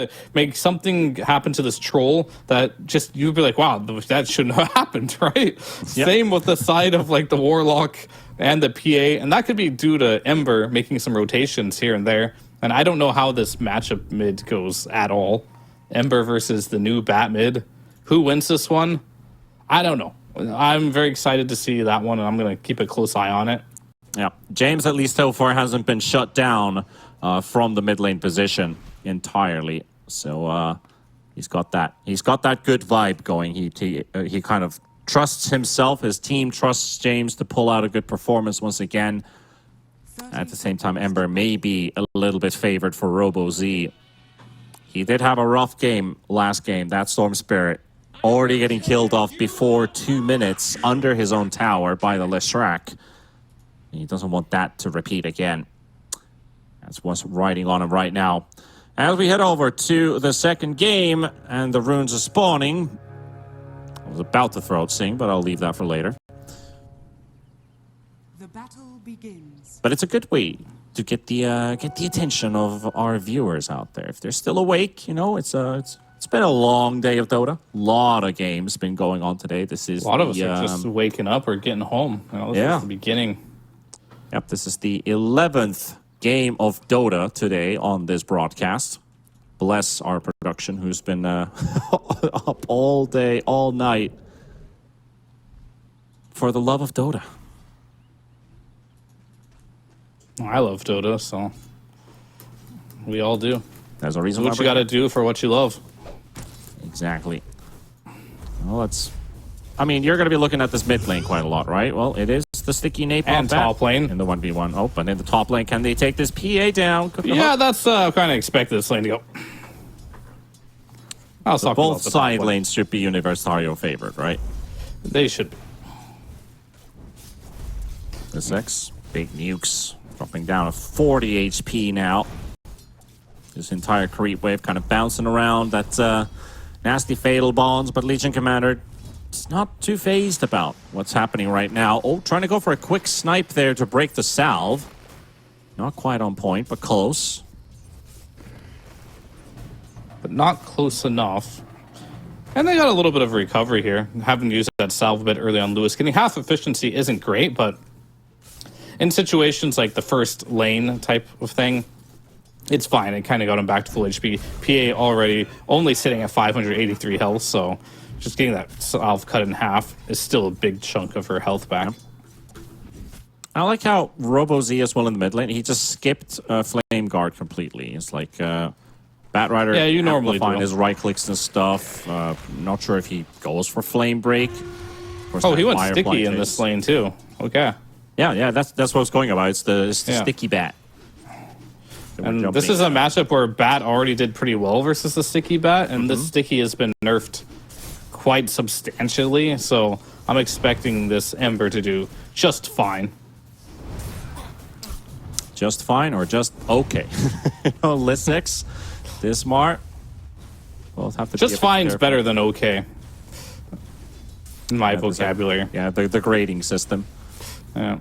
to make something happen to this troll that just you'd be like, wow, that shouldn't have happened, right? Yep. Same with the side of like the Warlock and the PA, and that could be due to Ember making some rotations here and there. And I don't know how this matchup mid goes at all. Ember versus the new Bat mid. Who wins this one? I don't know. I'm very excited to see that one, and I'm going to keep a close eye on it. Yeah, James at least so far hasn't been shut down from the mid lane position entirely. So he's got that. He's got that good vibe going. He kind of trusts himself. His team trusts James to pull out a good performance once again. At the same time, Ember may be a little bit favored for RoboZ. He did have a rough game last game. That Storm Spirit already getting killed off before 2 minutes under his own tower by the Leshrac. He doesn't want that to repeat again. That's what's riding on him right now. As we head over to the second game, and the runes are spawning. I was about to throw out Sing, but I'll leave that for later. The battle begins. But it's a good way to get the attention of our viewers out there. If they're still awake, you know, it's been a long day of Dota. A lot of games been going on today. This is a lot of us are just waking up or getting home. You know, this is the beginning. Yep, this is the 11th game of Dota today on this broadcast. Bless our production, who's been up all day, all night for the love of Dota. I love Dota, so we all do. There's a reason what you got to do for what you love. Exactly. Well, I mean, you're going to be looking at this mid lane quite a lot, right? Well, it is the sticky napalm and top lane in the 1v1. Oh, but in the top lane, can they take this PA down? Yeah, that's kind of expected this lane to go. So both side lanes should be Universitario favored, right? They should be. This X, big nukes, dropping down to 40 HP now. This entire creep wave kind of bouncing around. That's nasty fatal bonds, but Legion Commander is not too phased about what's happening right now. Oh, trying to go for a quick snipe there to break the salve. Not quite on point, but close. But not close enough. And they got a little bit of recovery here. Having used that salve a bit early on Lewis. Getting half efficiency isn't great, but in situations like the first lane type of thing, it's fine. It kind of got him back to full HP. PA already only sitting at 583 health, so just getting that salve cut in half is still a big chunk of her health back. I like how RoboZ as well in the mid lane. He just skipped Flame Guard completely. It's like Batrider you normally find his right clicks and stuff. Not sure if he goes for Flame Break. Oh, he went sticky in this lane too. Okay. Yeah, that's what I was going about. It's the sticky bat. And this is a matchup where Bat already did pretty well versus the sticky Bat, and this sticky has been nerfed quite substantially, so I'm expecting this Ember to do just fine. Just fine or just okay? Lysix, Dismart, both have to just fine's better than okay in my vocabulary. The grading system. Yeah.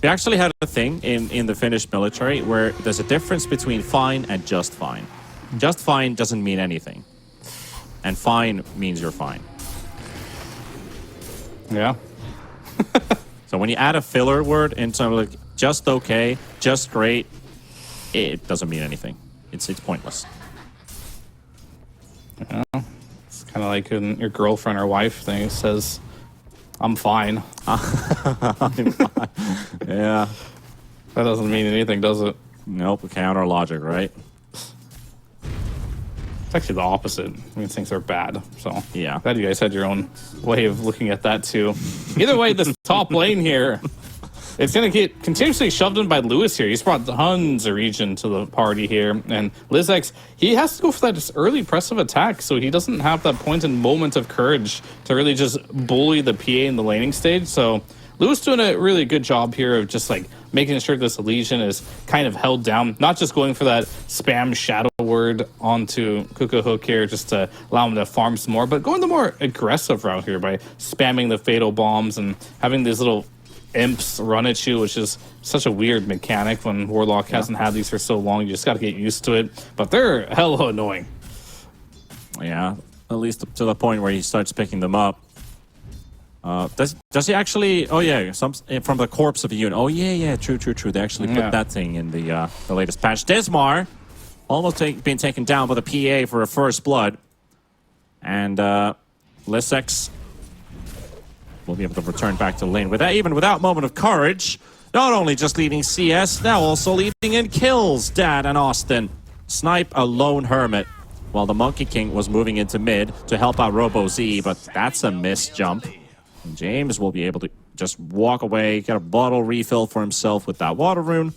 We actually had a thing in the Finnish military where there's a difference between fine and just fine. Just fine doesn't mean anything. And fine means you're fine. Yeah. So when you add a filler word into like just okay, just great, it doesn't mean anything. It's pointless. Yeah. It's kind of like your girlfriend or wife thing says, I'm fine. I'm fine. Yeah. That doesn't mean anything, does it? Nope, counter logic, right? It's actually the opposite. I mean, things are bad. So yeah. Glad you guys had your own way of looking at that too. Either way, this top lane here, it's going to get continuously shoved in by Lewis here. He's brought tons of regen to the party here. And Lizex, he has to go for that early pressive attack, so he doesn't have that point and moment of courage to really just bully the PA in the laning stage. So Lewis doing a really good job here of just like making sure this Legion is kind of held down, not just going for that spam shadow word onto Kuka Hook here just to allow him to farm some more, but going the more aggressive route here by spamming the fatal bombs and having these little imps run at you, which is such a weird mechanic when Warlock hasn't had these for so long. You just got to get used to it, but they're hella annoying. Yeah, at least up to the point where he starts picking them up. Does he actually? Oh yeah, some from the corpse of a unit. Oh yeah, true. They actually put that thing in the latest patch. Desmar almost being taken down by the PA for a first blood, and Lissex will be able to return back to the lane without moment of courage. Not only just leading CS, now also leading in kills. Dad and Austin snipe a lone hermit, while the Monkey King was moving into mid to help out Robo Z, but that's a missed jump. And James will be able to just walk away, get a bottle refill for himself with that water rune.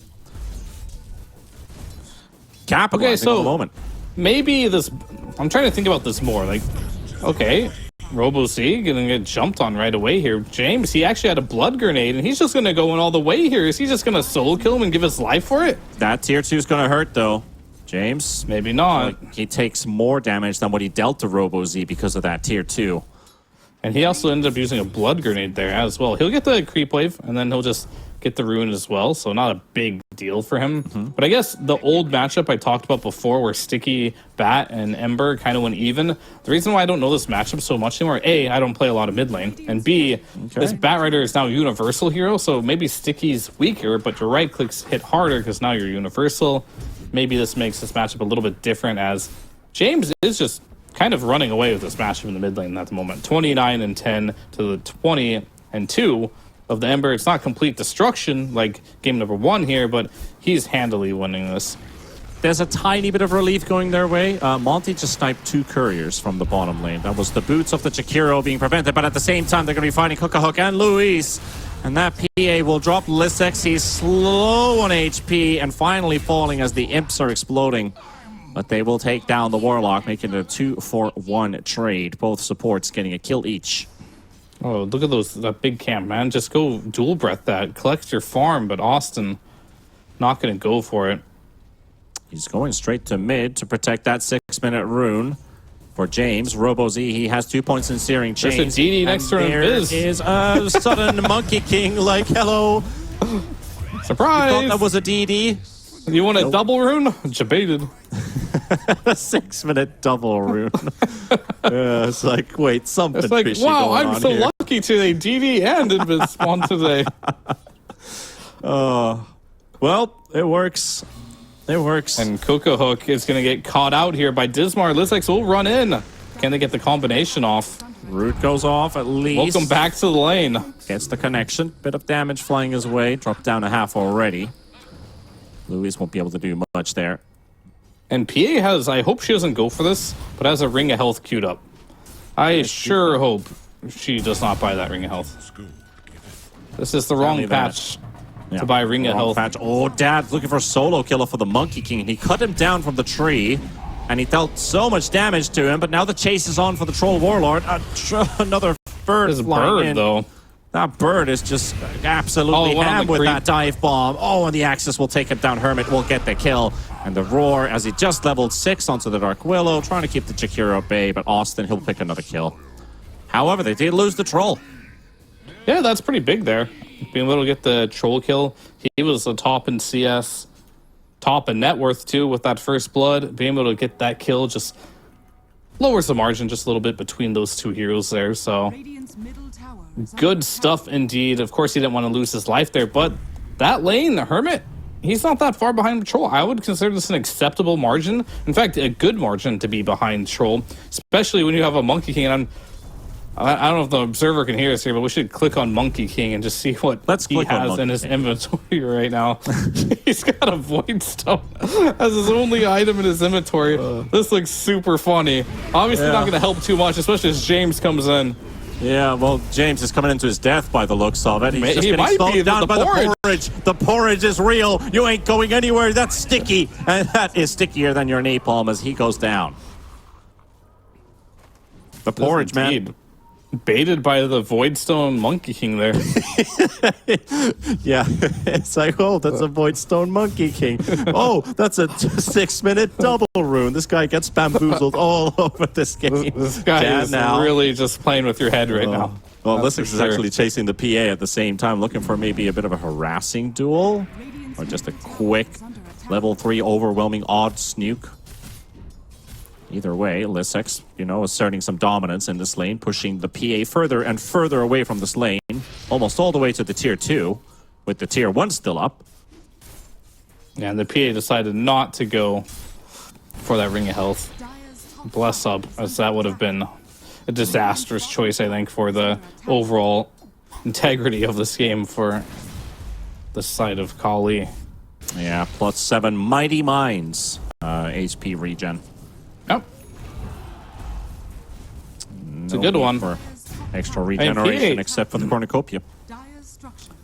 Capitalizing on the moment. Maybe this... I'm trying to think about this more. Like, okay, Robo Z gonna get jumped on right away here. James, he actually had a blood grenade, and he's just gonna go in all the way here. Is he just gonna solo kill him and give his life for it? That tier 2 is gonna hurt, though. James? Maybe not. He takes more damage than what he dealt to Robo Z because of that tier 2. And he also ended up using a blood grenade there as well. He'll get the creep wave, and then he'll just get the rune as well, so not a big deal for him. But I guess the old matchup I talked about before where Sticky, Bat, and Ember kind of went even, the reason why I don't know this matchup so much anymore, A, I don't play a lot of mid lane, and B, this Bat Rider is now Universal Hero, so maybe Sticky's weaker, but your right clicks hit harder because now you're Universal. Maybe this makes this matchup a little bit different, as James is just kind of running away with this matchup in the mid lane at the moment. 29-10 to the 20-2 of the Ember. It's not complete destruction like game number 1 here, but he's handily winning this. There's a tiny bit of relief going their way. Monty just sniped 2 couriers from the bottom lane. That was the boots of the Chikiro being prevented, but at the same time, they're going to be fighting Cookahawk and Luis. And that PA will drop Lissex. He's slow on HP and finally falling as the imps are exploding. But they will take down the Warlock, making it a 2-for-1 trade. Both supports getting a kill each. Oh, look at that big camp, man. Just go dual breath that. Collect your farm, but Austin not going to go for it. He's going straight to mid to protect that 6-minute rune. For James, Robo Z, he has 2 points in Searing Chains. There's a DD next to him. There is a sudden Monkey King, like, hello. Surprise! You thought that was a DD? You want a double rune? Jebaited. A 6-minute double rune. Yeah, it's like, wait, something it's like, fishy wow, going I'm on so here. lucky today. DD and Invis spawned today. Well, it works. It works. And Cookahawk is going to get caught out here by Dismar. Lissex will run in. Can they get the combination off? Root goes off at least. Welcome back to the lane. Gets the connection. Bit of damage flying his way. Dropped down a half already. Luis won't be able to do much there. And PA has, I hope she doesn't go for this, but has a ring of health queued up. I sure hope she does not buy that ring of health. This is the wrong patch to buy ring of health. Patch. Oh, Dad's looking for a solo killer for the Monkey King. He cut him down from the tree, and he dealt so much damage to him, but now the chase is on for the Troll Warlord. Another bird There's a flying bird, in. though. That bird is just absolutely ham with that dive bomb. Oh, and the Axis will take him down. Hermit will get the kill. And the Roar, as he just leveled 6 onto the Dark Willow, trying to keep the Chikiro at bay, but Austin, he'll pick another kill. However, they did lose the Troll. Yeah, that's pretty big there. Being able to get the Troll kill. He was the top in CS, top in net worth, too, with that first blood. Being able to get that kill just lowers the margin just a little bit between those two heroes there, so... Good stuff indeed. Of course, he didn't want to lose his life there, but that lane, the Hermit, he's not that far behind Troll. I would consider this an acceptable margin. In fact, a good margin to be behind Troll, especially when you have a Monkey King. And I don't know if the observer can hear us here, but we should click on Monkey King and just see what he has in his inventory right now. He's got a Void Stone as his only item in his inventory. This looks super funny. Obviously not going to help too much, especially as James comes in. Yeah, well, James is coming into his death by the looks of it. He's just he getting might be down by porridge. the porridge. The porridge is real. You ain't going anywhere. That's sticky. And that is stickier than your napalm as he goes down. The porridge, man. Baited by the Voidstone Monkey King there. Yeah, it's like, oh, that's a Voidstone Monkey King. Oh, that's a 6-minute double rune. This guy gets bamboozled all over this game. This guy is really just playing with your head right now. Well, Lissex is actually chasing the PA at the same time, looking for maybe a bit of a harassing duel. Or just a quick level 3 overwhelming odd snuke. Either way, Lissex, asserting some dominance in this lane, pushing the PA further and further away from this lane, almost all the way to the tier 2, with the tier 1 still up. Yeah, and the PA decided not to go for that Ring of Health. Bless up, as that would have been a disastrous choice, I think, for the overall integrity of this game for the side of Qhali. Yeah, +7 Mighty Minds HP regen. Yep. It's a good one. For extra regeneration, except for the cornucopia.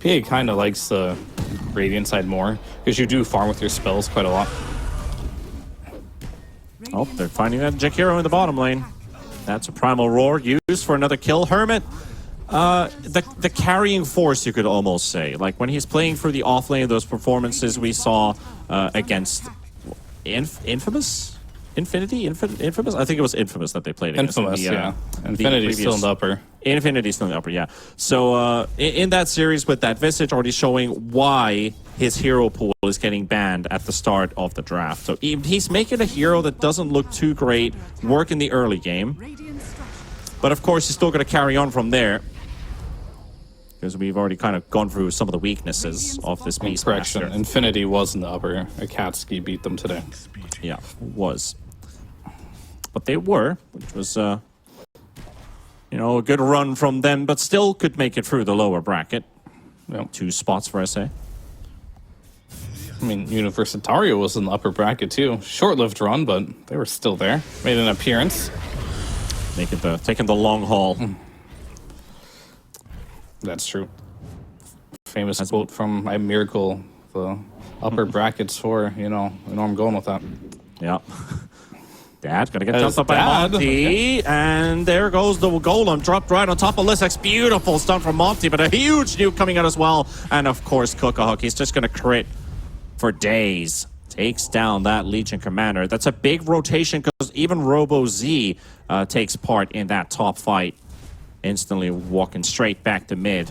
PA kind of likes the Radiant side more, because you do farm with your spells quite a lot. Oh, they're finding that Jakiro in the bottom lane. That's a Primal Roar used for another kill. Hermit, the carrying force, you could almost say. Like, when he's playing for the offlane, those performances we saw against Infamous? Infamous? I think it was Infamous that they played against. Infamous, yeah. Infinity's still in the upper. Infinity's still in the upper, yeah. So, in that series with that Visage already showing why his hero pool is getting banned at the start of the draft. So, he's making a hero that doesn't look too great, work in the early game. But, of course, he's still going to carry on from there. Because we've already kind of gone through some of the weaknesses of this Beast Correction. Master. Infinity was in the upper. Akatsuki beat them today. Yeah, was. But they were, which was, a good run from them, but still could make it through the lower bracket. Yep. 2 spots for SA. I mean, Universitario was in the upper bracket too. Short-lived run, but they were still there. Made an appearance. Taking the long haul. That's true. Famous quote from My Miracle. The upper brackets for, I know I'm going with that. Yeah. Dad, gonna get That jumped is up by Dad. Monty. And there goes the Golem. Dropped right on top of Lissex. Beautiful stun from Monty, but a huge nuke coming out as well. And of course, Cookahawk. He's just gonna crit for days. Takes down that Legion commander. That's a big rotation because even Robo Z takes part in that top fight. Instantly walking straight back to mid.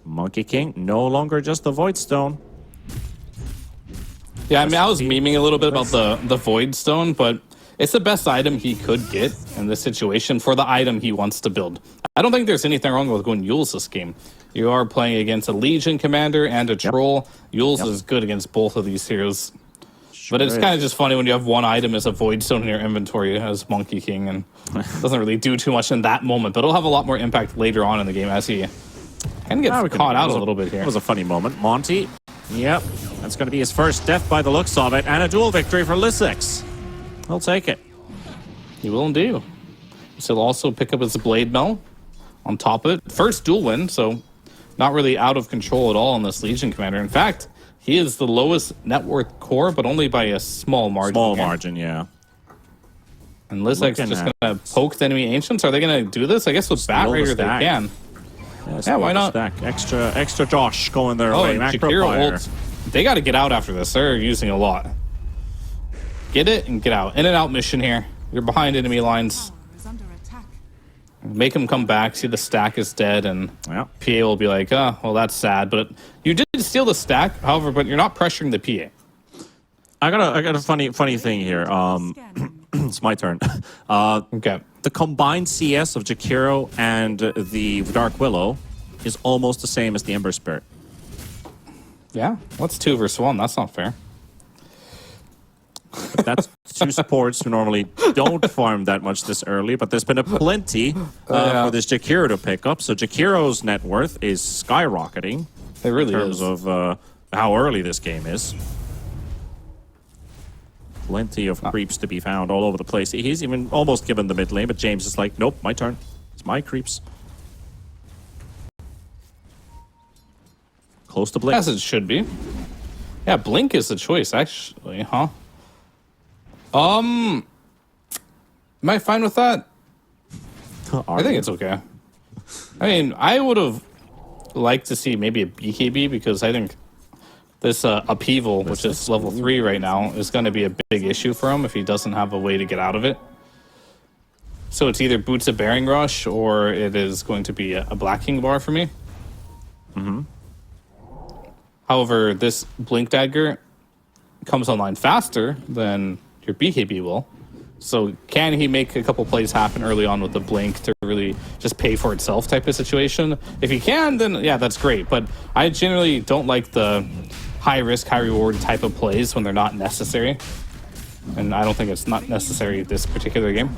Monkey King, no longer just the Void Stone. Yeah, I mean, I was memeing a little bit about the Void Stone, but it's the best item he could get in this situation for the item he wants to build. I don't think there's anything wrong with going Yules this game. You are playing against a Legion commander and a Troll. Yules is good against both of these heroes. But it's kind of just funny when you have one item as a Void Stone in your inventory as Monkey King, and doesn't really do too much in that moment, but it'll have a lot more impact later on in the game as he kind of gets caught out a little bit here. It was a funny moment. Monty, yep, that's going to be his first death by the looks of it, and a duel victory for Lissex. He'll take it. He will indeed. So he'll also pick up his Blade Mill on top of it. First duel win, so not really out of control at all on this Legion commander. In fact, he is the lowest net worth core, but only by a small margin. Small margin, yeah. And Lissex just going to poke the enemy Ancients. Are they going to do this? I guess with Bat Raider they can. Yeah, why not? Stack. Extra Josh going their way. Jakiro ult. They got to get out after this. They're using a lot. Get it and get out. In and out mission here. You're behind enemy lines. Make him come back. See the stack is dead, and PA will be like, "Oh, well, that's sad." But you did steal the stack, however, but you're not pressuring the PA. I got a funny thing here. It's my turn. Okay. The combined CS of Jakiro and the Dark Willow is almost the same as the Ember Spirit. Yeah, what's 2 versus 1? That's not fair. But that's 2 supports who normally don't farm that much this early, but there's been a plenty for this Jakiro to pick up. So Jakiro's net worth is skyrocketing. It really in terms of how early this game is. Plenty of creeps to be found all over the place. He's even almost given the mid lane, but James is like, nope, my turn. It's my creeps. Close to Blink. As it should be. Yeah, Blink is the choice, actually, huh? Am I fine with that? I think it's okay. I mean, I would have liked to see maybe a BKB, because I think this upheaval, which is level 3 right now, is going to be a big issue for him if he doesn't have a way to get out of it. So it's either Boots of Bearing Rush, or it is going to be a Black King bar for me. However, this Blink Dagger comes online faster than your BKB will. So can he make a couple plays happen early on with the blink to really just pay for itself type of situation? If he can, then yeah, that's great. But I generally don't like the high risk, high reward type of plays when they're not necessary. And I don't think it's not necessary this particular game.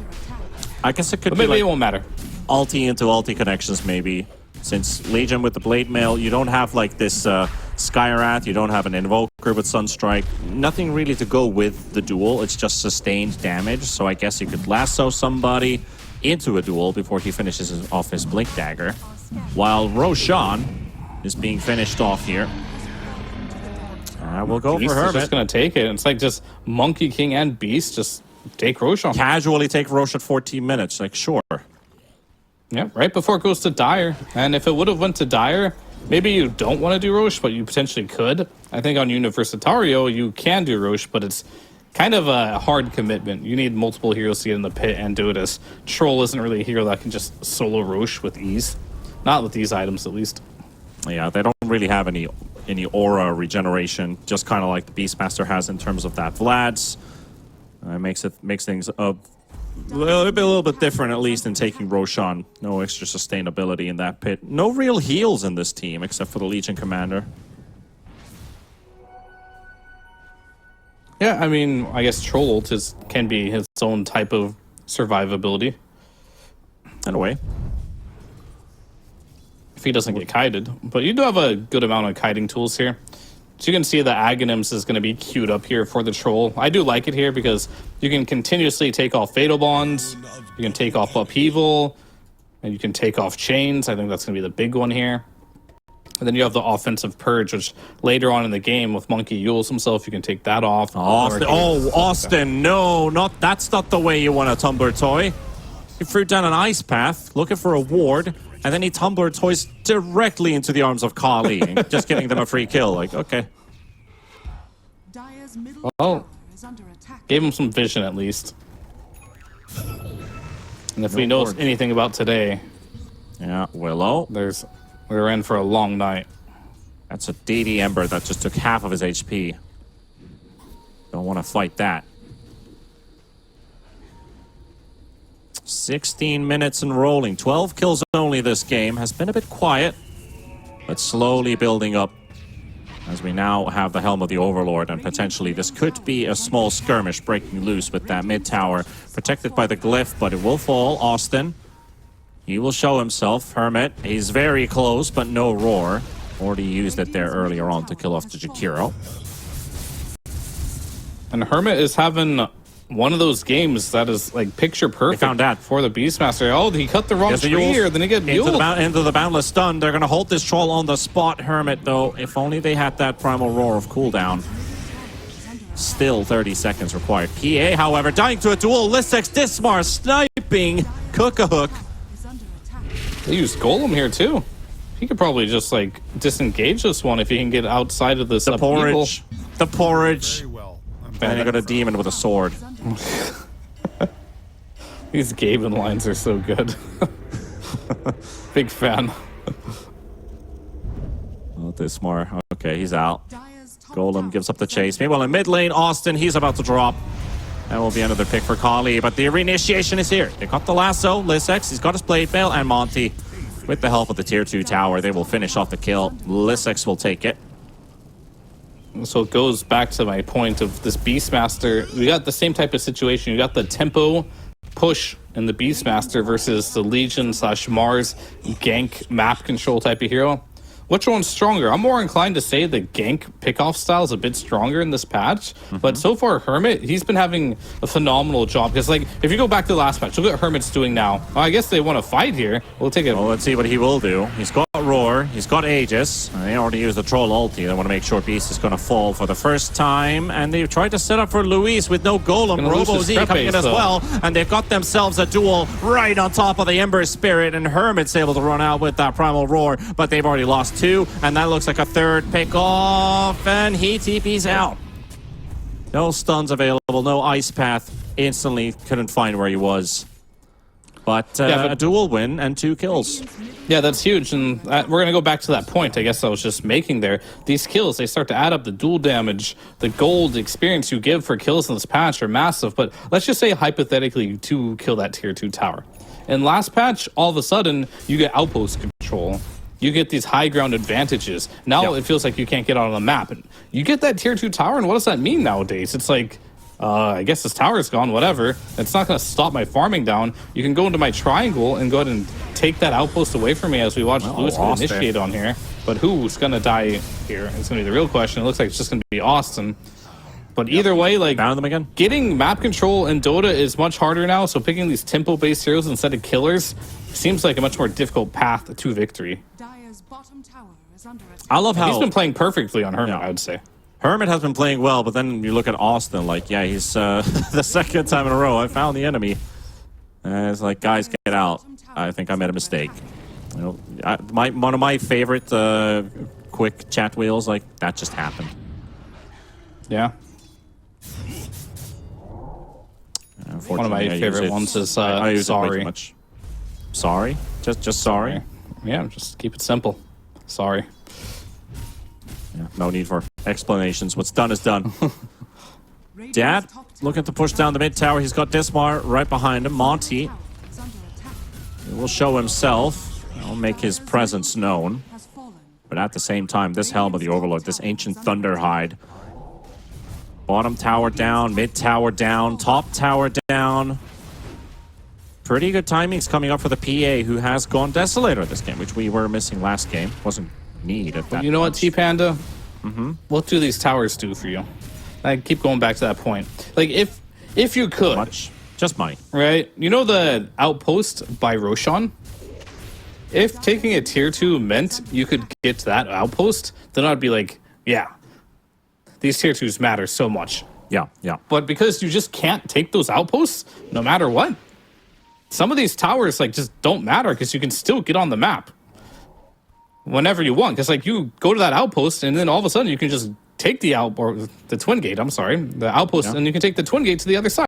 I guess it could But be maybe like it won't matter. ulti into ulti connections maybe. Since Legion with the Blade Mail, you don't have like this Skywrath, you don't have an Invoker with Sunstrike. Nothing really to go with the duel, it's just sustained damage. So I guess you could lasso somebody into a duel before he finishes off his Blink Dagger. While Roshan is being finished off here. We'll go Beast for is Hermit. just going to take it. It's like just Monkey King and Beast just take Roshan. Casually take Rosh at 14 minutes, like sure. Yeah, right before it goes to Dire. And if it would have went to Dire, maybe you don't want to do Rosh, but you potentially could. I think on Universitario, you can do Rosh, but it's kind of a hard commitment. You need multiple heroes to get in the pit and do it, as Troll isn't really a hero that can just solo Rosh with ease. Not with these items, at least. Yeah, they don't really have any aura regeneration, just kind of like the Beastmaster has in terms of that. Vlad's makes things a little bit different, at least in taking Roshan. No extra sustainability in that pit. No real heals in this team except for the Legion Commander. Yeah, I mean, I guess Troll ult can be his own type of survivability. In a way. If he doesn't get kited. But you do have a good amount of kiting tools here. So you can see the Aghanims is going to be queued up here for the Troll. I do like it here because you can continuously take off Fatal Bonds, you can take off Upheaval, and you can take off Chains. I think that's going to be the big one here. And then you have the offensive Purge, which later on in the game with Monkey Yules himself, you can take that off. Austin, no, that's not the way you want a Tumbler Toy. He threw down an Ice Path, looking for a ward, and then he Tumbler Toys directly into the arms of Qhali, just giving them a free kill. Like, okay. Dire's middle Well, tower is under attack. gave him some vision at least. And if we know ward. anything about today, Yeah, Willow. we're in for a long night. That's a DD Ember that just took half of his HP. Don't want to fight that. 16 minutes and rolling. 12 kills only this game. Has been a bit quiet, but slowly building up as we now have the Helm of the Overlord, and potentially this could be a small skirmish breaking loose with that mid tower. Protected by the glyph, but it will fall. Austin, he will show himself. Hermit, he's very close, but no roar. Already used it there earlier on to kill off the Jakiro. And Hermit is having one of those games that is like picture perfect found that. for the Beastmaster. Oh, he cut the wrong tree here, then he get into muled. into the Boundless Stun. They're going to hold this Troll on the spot. Hermit, though, if only they had that Primal Roar of cooldown. Still 30 seconds required. PA, however, dying to a duel. Lissex Dismar sniping Cook-a-Hook. They used Golem here too. He could probably just like disengage this one if he can get outside of this The upheaval. porridge. The porridge. And they got a demon with a sword. These Gaben lines are so good. Big fan. Oh, Dismar. Okay, he's out. Dire's top Golem tower gives up the is chase. under Meanwhile, in mid lane, Austin, he's about to drop. That will be another pick for Qhali, but the reinitiation is here. They got the lasso, Lissex, he's got his blade mail, and Monty. With the help of the tier 2 tower, they will finish off the kill. Lissex will take it. So it goes back to my point of this Beastmaster. We got the same type of situation. You got the tempo push in the Beastmaster versus the Legion / Mars gank map control type of hero. Which one's stronger? I'm more inclined to say the gank pickoff style is a bit stronger in this patch. But so far, Hermit, he's been having a phenomenal job. Because, like, if you go back to the last patch, look what Hermit's doing now. Well, I guess they want to fight here. We'll take it. Well, let's see what he will do. He's got Roar, he's got Aegis. And they already used the Troll ulti. They want to make sure Beast is going to fall for the first time. And they've tried to set up for Luis with no Golem. Gonna lose Robo his Z Crepe, coming in as so- well. And they've got themselves a duel right on top of the Ember Spirit. And Hermit's able to run out with that Primal Roar. But they've already lost 2. And that looks like a third pick off. And he TP's out. No stuns available, no Ice Path. Instantly couldn't find where he was. But Yeah, a dual win and 2 kills. Yeah, that's huge, and we're going to go back to that point, I guess I was just making there. These kills, they start to add up. The dual damage, the gold, the experience you give for kills in this patch are massive, but let's just say, hypothetically, you do kill that tier 2 tower. In last patch, all of a sudden, you get outpost control. You get these high ground advantages. Now it feels like you can't get out on the map. And you get that tier 2 tower, and what does that mean nowadays? It's like, I guess this tower's gone, whatever. It's not going to stop my farming down. You can go into my triangle and go ahead and take that outpost away from me as we watch Lewis initiate on here. But who's going to die here? It's going to be the real question. It looks like it's just going to be Austin. But either way, like, found them again. Getting map control in Dota is much harder now, so picking these tempo-based heroes instead of killers seems like a much more difficult path to victory. I love how... He's been playing perfectly on Hermit, I would say. Hermit has been playing well, but then you look at Austin, like, yeah, he's the second time in a row I found the enemy. And it's like, guys, get out. I think I made a mistake. You know, one of my favorite quick chat wheels, like, that just happened. Yeah. One of my favorite ones is sorry. Sorry? Just sorry? Yeah, just keep it simple. Sorry. Yeah, no need for explanations. What's done is done. Dad looking to push down the mid tower. He's got Dismar right behind him. Monty will show himself. He'll make his presence known. But at the same time, this Helm of the Overlord, this Ancient Thunderhide. Bottom tower down, mid tower down, top tower down. Pretty good timings coming up for the PA, who has gone Desolator this game, which we were missing last game. Wasn't need at that. You know what, T-Panda? What do these towers do for you? I keep going back to that point. Like, if you could... Much. Just money. Right? You know the outpost by Roshan? If taking a tier 2 meant you could get to that outpost, then I'd be like, yeah, these tier 2s matter so much. Yeah, yeah. But because you just can't take those outposts, no matter what, some of these towers, like, just don't matter because you can still get on the map whenever you want. Because, like, you go to that outpost and then all of a sudden you can just take the twin gate, the outpost, and you can take the twin gate to the other side.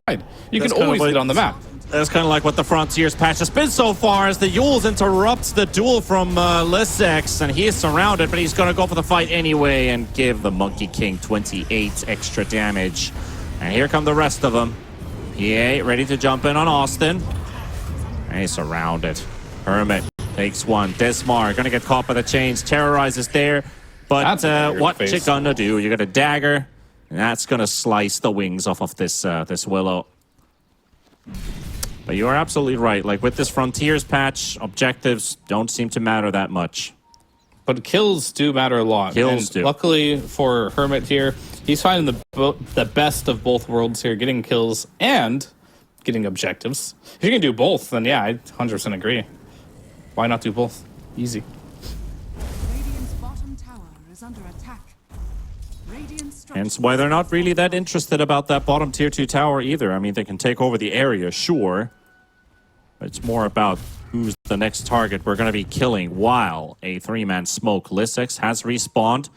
You can always get on the map. That's kind of like what the Frontiers patch has been so far, as the Yules interrupts the duel from Lisex, and he is surrounded, but he's going to go for the fight anyway and give the Monkey King 28 extra damage. And here come the rest of them. PA ready to jump in on Austin. And he's surrounded. Hermit takes one. Desmar going to get caught by the chains. Terrorizes there. But what you gonna do? You got a dagger, and that's gonna slice the wings off of this this Willow. But you are absolutely right. Like, with this Frontiers patch, objectives don't seem to matter that much. But kills do matter a lot. Kills do. Luckily for Hermit here, he's finding the best of both worlds here, getting kills and getting objectives. If you can do both, then yeah, I 100% agree. Why not do both? Easy. Hence why they're not really that interested about that bottom tier 2 tower either. I mean, they can take over the area, sure. But it's more about who's the next target we're going to be killing, while a 3-man smoke. Lisex has respawned.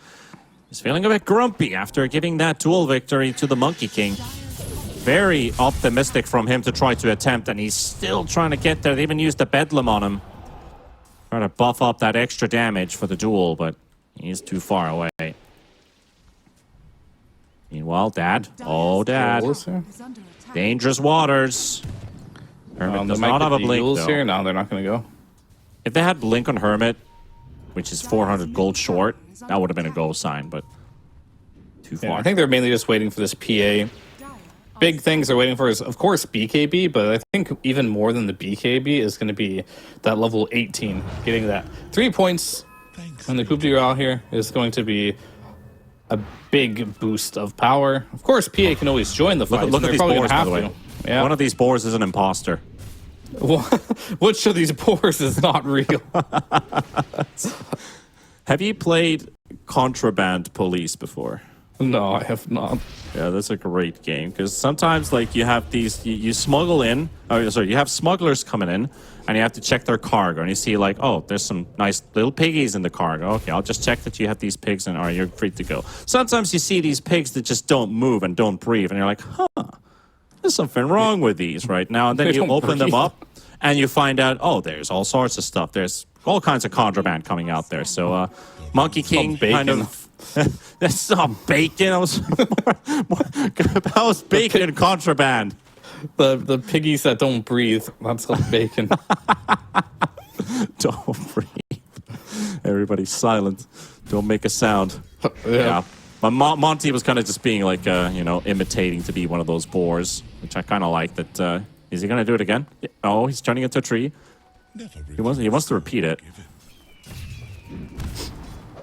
He's feeling a bit grumpy after giving that duel victory to the Monkey King. Very optimistic from him to try to attempt, and he's still trying to get there. They even used the Bedlam on him. Trying to buff up that extra damage for the duel, but he's too far away. Meanwhile, Dad. Oh, Dad. Dangerous waters. Hermit does not have a blink, though. Here? No, they're not going to go. If they had blink on Hermit, which is 400 gold short, that would have been a go sign, but too far. Yeah, I think they're mainly just waiting for this PA. Big things they're waiting for is, of course, BKB, but I think even more than the BKB is going to be that level 18. Getting that 3 points on the Coupe du Roi here is going to be a big boost of power. Of course, PA can always join the fight. Look at these boars, by the way. Yeah. One of these boars is an imposter. Which of these boars is not real? Have you played Contraband Police before? No, I have not. Yeah, that's a great game, because sometimes, like, you have these, you smuggle in, you have smugglers coming in, and you have to check their cargo, and you see, like, oh, there's some nice little piggies in the cargo. Okay, I'll just check that you have these pigs, and all right, you're free to go. Sometimes you see these pigs that just don't move and don't breathe, and you're like, huh, there's something wrong with these right now. And then you open them up, and you find out, oh, there's all sorts of stuff. There's all kinds of contraband coming out there. So Monkey King kind of... That's not bacon. I was bacon contraband. The piggies that don't breathe. That's called bacon. Don't breathe. Everybody's silent. Don't make a sound. Yeah. But Monty was kind of just being like, imitating to be one of those boars, which I kind of like. That is he going to do it again? Oh, he's turning into a tree. He wants to repeat it.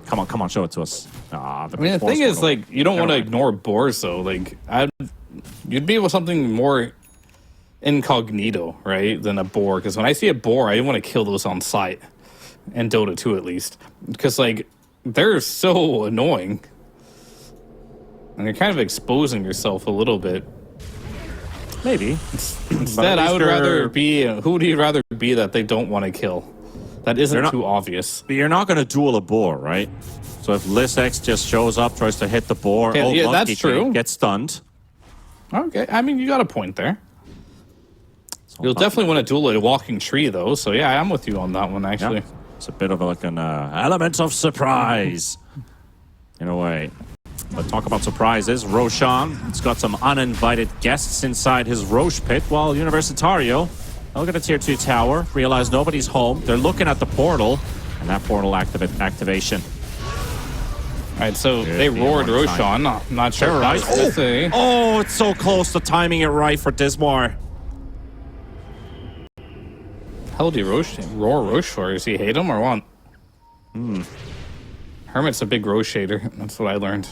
Come on, show it to us. The thing is, like, you don't want to ignore boars, though. Like, you'd be with something more incognito, right, than a boar. Because when I see a boar, I want to kill those on sight. And Dota 2, at least. Because, like, they're so annoying. And you're kind of exposing yourself a little bit. Maybe. Instead, I would rather be... Who would you rather be that they don't want to kill? That isn't too obvious. But you're not going to duel a boar, right? So if Lisex just shows up, tries to hit the boar, that's true. Gets stunned. Okay, I mean, you got a point there. You'll definitely want to duel a walking tree, though. So yeah, I'm with you on that one, actually. Yeah. It's a bit of like an element of surprise, in a way. But talk about surprises. Roshan has got some uninvited guests inside his Roche pit, while Universitario, look at the tier 2 tower, realize nobody's home. They're looking at the portal, and that portal activation. All right, so they roared Roshan. I'm not sure. Right. Oh, it's so close to timing it right for Dismar. Hell, do you roar Roche for? Does he hate him or what? Hermit's a big Roche hater. That's what I learned.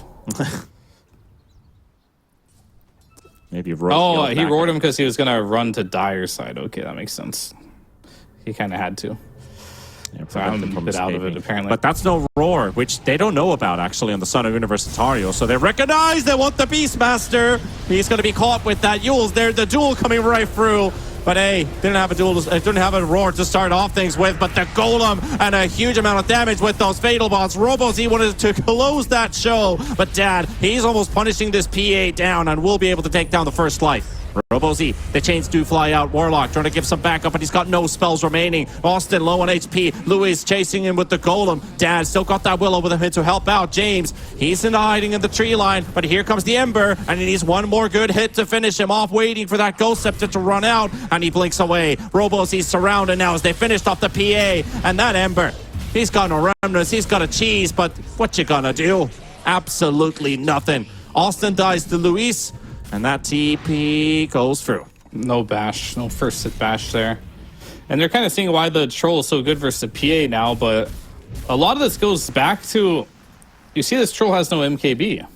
Maybe he roared him because he was going to run to Dyer's side. Okay, that makes sense. He kind of had to. Yeah, so I'm a bit out of it, apparently. But that's no roar, which they don't know about, actually, on the Son of Universitario. So they recognize they want the Beastmaster. He's going to be caught with that Yules. There's the duel coming right through. But hey, didn't have a roar to start off things with, but the Golem and a huge amount of damage with those Fatal Bots. Robozy wanted to close that show, but Dad, he's almost punishing this PA down and will be able to take down the first life. Robozy, the chains do fly out. Warlock trying to give some backup, but he's got no spells remaining. Austin low on HP. Louis chasing him with the Golem. Dad still got that Willow with him to help out. James, he's in hiding in the tree line, but here comes the Ember, and he needs one more good hit to finish him off, waiting for that Ghost Scepter to run out, and he blinks away. Robozy's surrounded now as they finished off the PA, and that Ember, he's got no remnants, he's got a cheese, but what you gonna do? Absolutely nothing. Austin dies to Luis, and that TP goes through. No bash. No first hit bash there. And they're kind of seeing why the troll is so good versus the PA now, but a lot of this goes back to... You see this troll has no MKB.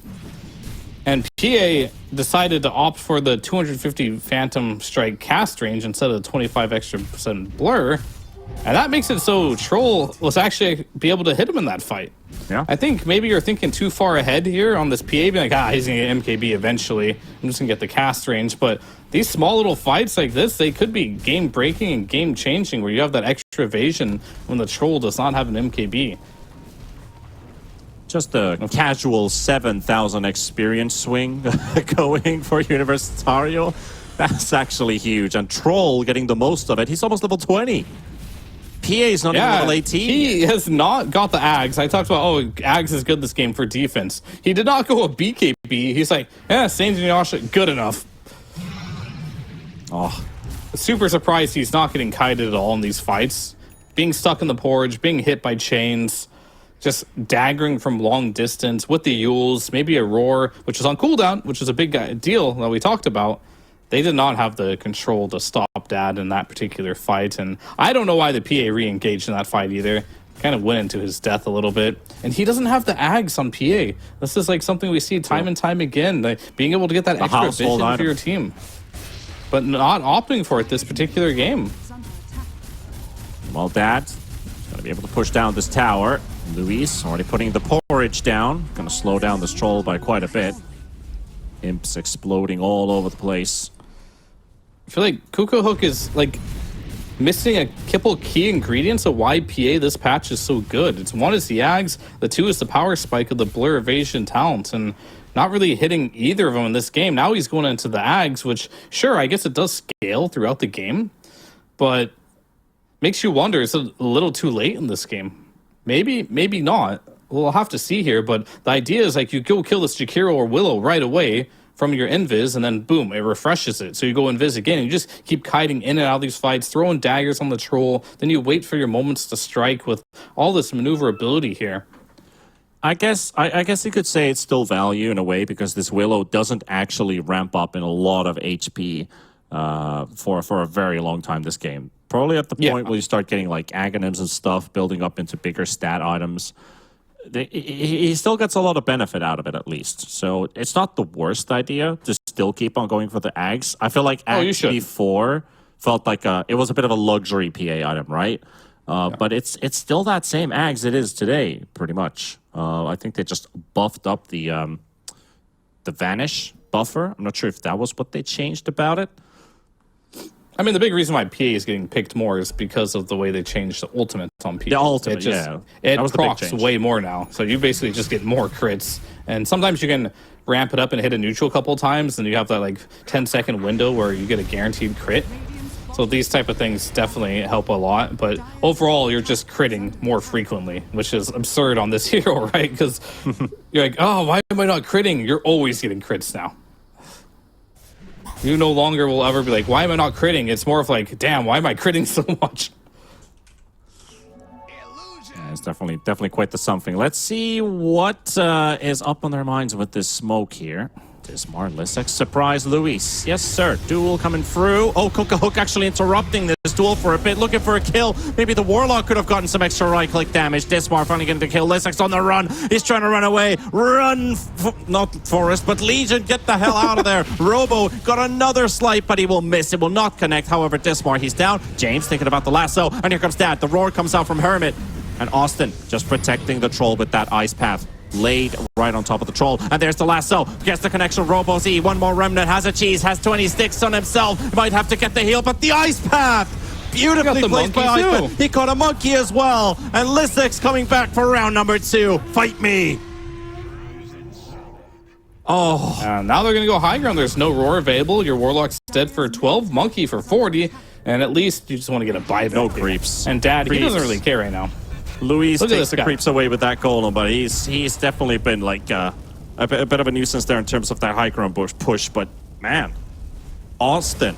And PA decided to opt for the 250 Phantom Strike cast range instead of the 25 extra % blur. And that makes it so Troll was actually be able to hit him in that fight. Yeah. I think maybe you're thinking too far ahead here on this PA, being like, he's going to get MKB eventually. I'm just going to get the cast range. But these small little fights like this, they could be game-breaking and game-changing, where you have that extra evasion when the Troll does not have an MKB. Just a casual 7,000 experience swing going for Universitario. That's actually huge. And Troll getting the most of it. He's almost level 20. PA's not even level 18. He has not got the Ags. I talked about, Ags is good this game for defense. He did not go a BKB. He's like, Saint and Yasha, good enough. Oh. Super surprised he's not getting kited at all in these fights. Being stuck in the porridge, being hit by chains, just daggering from long distance with the Yules, maybe a roar, which is on cooldown, which is a big deal that we talked about. They did not have the control to stop Dad in that particular fight, and I don't know why the PA re-engaged in that fight either. Kind of went into his death a little bit, and he doesn't have the Ags on PA. This is like something we see time and time again, like being able to get that extra vision for your team, but not opting for it this particular game. Well, Dad's going to be able to push down this tower. Luis already putting the porridge down, going to slow down this troll by quite a bit. Imps exploding all over the place. I feel like Kuko Hook is like missing a couple key ingredients of why PA this patch is so good. It's one is the Ags, the two is the power spike of the blur evasion talent, and not really hitting either of them in this game. Now he's going into the Ags, which sure, I guess it does scale throughout the game, but makes you wonder, is it a little too late in this game? Maybe not. We'll have to see here, but the idea is like you go kill this Jakiro or Willow right away from your invis, and then boom, it refreshes it. So you go invis again, and you just keep kiting in and out of these fights, throwing daggers on the troll, then you wait for your moments to strike with all this maneuverability here. I guess you could say it's still value in a way because this Willow doesn't actually ramp up in a lot of HP for a very long time this game. Probably at the point where you start getting like Aghanims and stuff building up into bigger stat items. He still gets a lot of benefit out of it, at least. So it's not the worst idea to still keep on going for the Ags. I feel like Ags before felt like it was a bit of a luxury PA item, right? But it's still that same Ags it is today, pretty much. I think they just buffed up the Vanish buffer. I'm not sure if that was what they changed about it. I mean, the big reason why PA is getting picked more is because of the way they changed the ultimate on PA. The ultimate, It procs way more now. So you basically just get more crits. And sometimes you can ramp it up and hit a neutral a couple of times, and you have that like 10-second window where you get a guaranteed crit. So these type of things definitely help a lot. But overall, you're just critting more frequently, which is absurd on this hero, right? Because you're like, oh, why am I not critting? You're always getting crits now. You no longer will ever be like, why am I not critting? It's more of like, damn, why am I critting so much? Yeah, it's definitely quite the something. Let's see what is up on their minds with this smoke here. Dismar, Lissex, surprise Luis. Yes, sir. Duel coming through. Oh, Cook actually interrupting this duel for a bit, looking for a kill. Maybe the Warlock could have gotten some extra right-click damage. Dismar finally getting the kill. Lissex on the run. He's trying to run away. Run! Not Forest, but Legion, get the hell out of there. Robo got another slight, but he will miss. It will not connect. However, Dismar, he's down. James thinking about the lasso, and here comes Dad. The roar comes out from Hermit. And Austin just protecting the troll with that ice path. Laid right on top of the troll, and there's the lasso. Gets the connection. Robo Z, one more remnant, has a cheese, has 20 sticks on himself. Might have to get the heal, but the ice path beautifully placed by ice path. He caught a monkey as well, and Lissex coming back for round number 2. Fight me. Oh, now they're gonna go high ground. There's no roar available. Your Warlock's dead for 12, monkey for 40, and at least you just want to get a buyback. No creeps. And Dad, he doesn't really care right now. Luis takes the creeps away with that golem, but he's definitely been like a bit of a nuisance there in terms of that high ground push. But man, Austin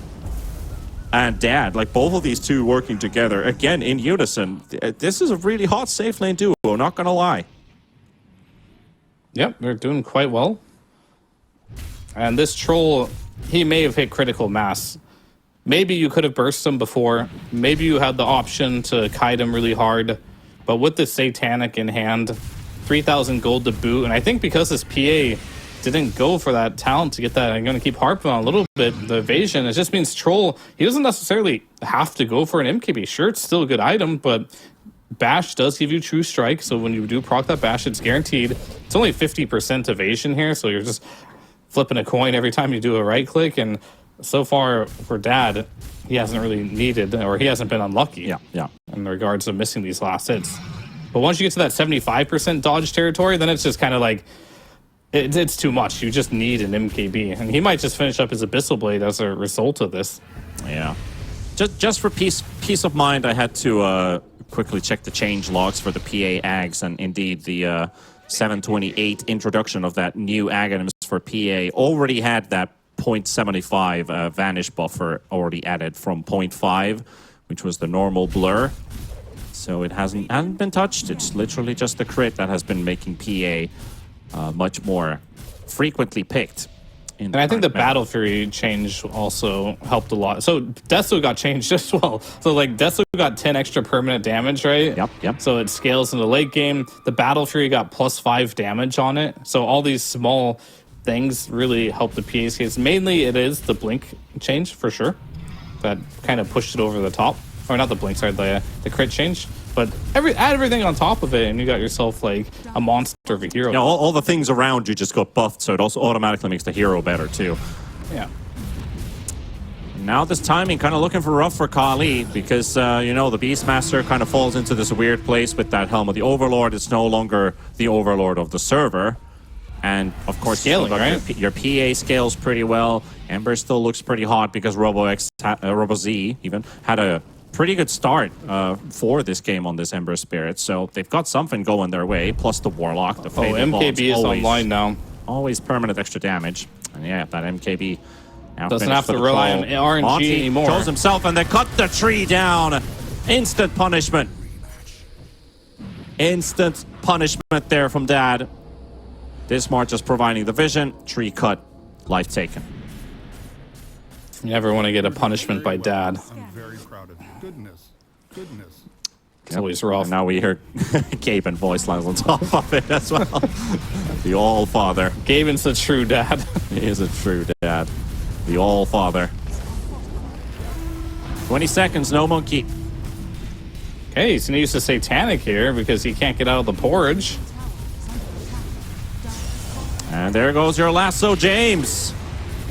and Dad, like both of these two working together again in unison. This is a really hot safe lane duo. Not gonna lie. Yep, they're doing quite well. And this troll, he may have hit critical mass. Maybe you could have burst him before. Maybe you had the option to kite him really hard. But with the Satanic in hand, 3,000 gold to boot, and I think because this PA didn't go for that talent to get that, I'm going to keep harping on a little bit, the evasion, it just means Troll, he doesn't necessarily have to go for an MKB. Sure, it's still a good item, but Bash does give you True Strike, so when you do proc that Bash, it's guaranteed. It's only 50% evasion here, so you're just flipping a coin every time you do a right click, and so far for Dad, he hasn't really needed, or he hasn't been unlucky in regards to missing these last hits. But once you get to that 75% dodge territory, then it's just kind of like, it's too much. You just need an MKB. And he might just finish up his Abyssal Blade as a result of this. Yeah. Just for peace of mind, I had to quickly check the change logs for the PA Ags, and indeed the 728 introduction of that new Aghanims for PA already had that 0.75 Vanish buffer already added from 0.5, which was the normal blur. So it hasn't been touched. It's literally just the crit that has been making PA much more frequently picked. And I think the Battle Fury change also helped a lot. So Desu got changed as well. So like Desu got 10 extra permanent damage, right? Yep. So it scales in the late game. The Battle Fury got +5 damage on it. So all these small things really help the PA's case. Mainly it is the blink change for sure. That kind of pushed it over the top. Or not the blink, sorry, the crit change. But add everything on top of it, and you got yourself like a monster of a hero. Yeah, all the things around you just got buffed, so it also automatically makes the hero better too. Yeah. Now this timing kind of looking for rough for Qhali, because you know, the Beastmaster kind of falls into this weird place with that Helm of the Overlord. It's no longer the Overlord of the server. And of course, scaling, right? Your PA scales pretty well. Ember still looks pretty hot because Robo Z even had a pretty good start for this game on this Ember Spirit. So they've got something going their way, plus the Warlock. The MKB is online now. Always permanent extra damage. And yeah, that MKB now doesn't have to rely on RNG Monty anymore. Shows himself, and they cut the tree down. Instant punishment. Instant punishment there from Dad. Dismar just providing the vision. Tree cut. Life taken. You never want to get a punishment by Dad. I'm very proud of you. Goodness. It's always rough. And now we hear Gaben voice lines on top of it as well. The All-Father. Gaben's the true dad. He is a true dad. The All-Father. 20 seconds, no monkey. Okay, he's going to use the Satanic here because he can't get out of the porridge. And there goes your lasso, James.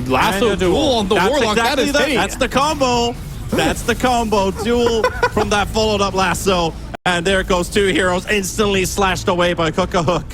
Lasso duel on the Warlock. Exactly that's the combo. That's the combo. Duel from that followed up lasso. And there goes two heroes instantly slashed away by Cook-a-Hook.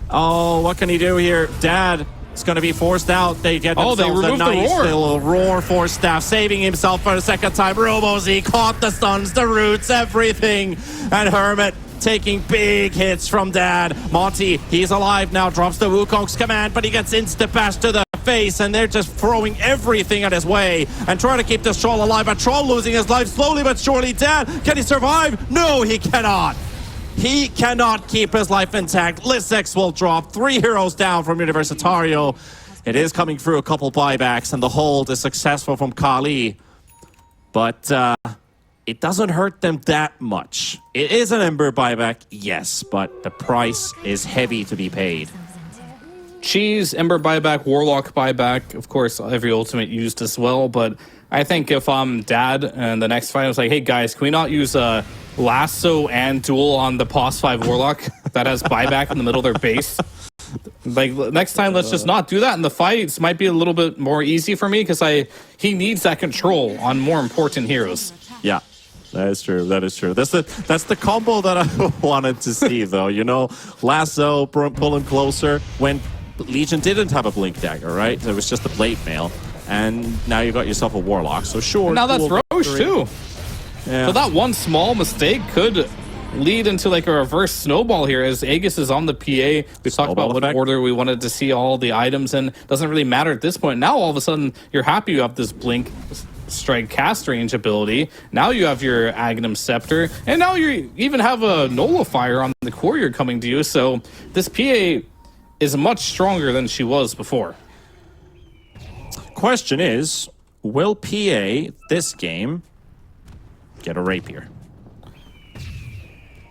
Oh, what can he do here? Dad is going to be forced out. They get themselves a nice little roar force staff, saving himself for the second time. Robozy caught the stuns, the roots, everything. And Hermit taking big hits from Dad. Monty, he's alive now, drops the Wukong's command, but he gets insta-bash to the face, and they're just throwing everything at his way and trying to keep this Troll alive, but Troll losing his life slowly but surely. Dad, can he survive? No, he cannot. He cannot keep his life intact. Lisex will drop. 3 heroes down from Universitario. It is coming through a couple buybacks, and the hold is successful from Qhali. But it doesn't hurt them that much. It is an Ember buyback, yes, but the price is heavy to be paid. Cheese, Ember buyback, Warlock buyback. Of course, every ultimate used as well. But I think if I'm Dad and the next fight, I was like, hey guys, can we not use a lasso and duel on the POS 5 Warlock that has buyback in the middle of their base? Like, next time, let's just not do that. And the fights might be a little bit more easy for me because he needs that control on more important heroes. Yeah. That is true. That is true. That's the combo that I wanted to see, though. You know, lasso, pull him closer. When Legion didn't have a blink dagger, right? It was just a blade mail, and now you got yourself a Warlock. So sure. Now that's Roche too. Yeah. So that one small mistake could lead into like a reverse snowball here as Aegis is on the PA. We talked about what order we wanted to see all the items in. Doesn't really matter at this point. Now all of a sudden you're happy you have this blink strike cast range ability. Now you have your Agnum Scepter, and now you even have a Nullifier on the Courier coming to you. So this PA is much stronger than she was before. Question is, will PA this game get a Rapier?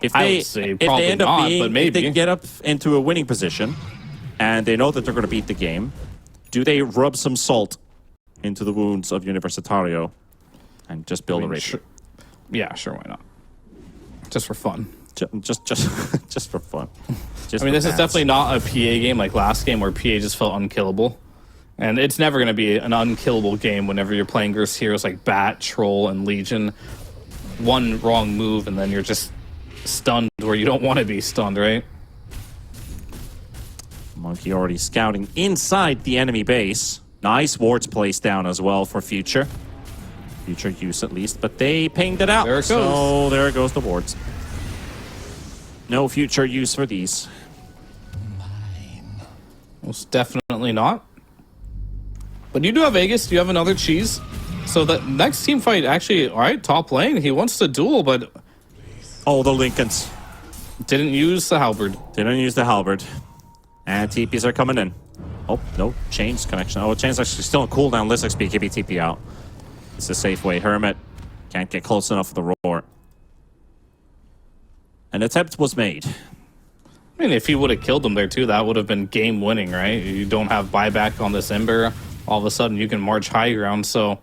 If I would say probably end up not, but maybe. If they get up into a winning position and they know that they're going to beat the game, do they rub some salt into the wounds of Universitario and just build a Rapier? Yeah, sure, why not? Just for fun. Just for fun. I mean, this is definitely not a PA game like last game where PA just felt unkillable. And it's never going to be an unkillable game whenever you're playing versus heroes like Bat, Troll, and Legion. One wrong move and then you're just stunned where you don't want to be stunned, right? Monkey already scouting inside the enemy base. Nice wards placed down as well for future use at least, but they pinged it out. There it goes. So there goes the wards. No future use for these. Most definitely not. But you do have Aegis, you have another cheese. So the next team fight actually, all right, top lane, he wants to duel, but Oh, the Lincolns. didn't use the halberd. Didn't use the halberd. And TPs are coming in. Oh, no. Chain's connection. Oh, Chain's actually still on cooldown. Lisex BKB TP out. It's a safe way. Hermit can't get close enough for the roar. An attempt was made. I mean, if he would have killed them there too, that would have been game winning, right? You don't have buyback on this Ember. All of a sudden, you can march high ground. So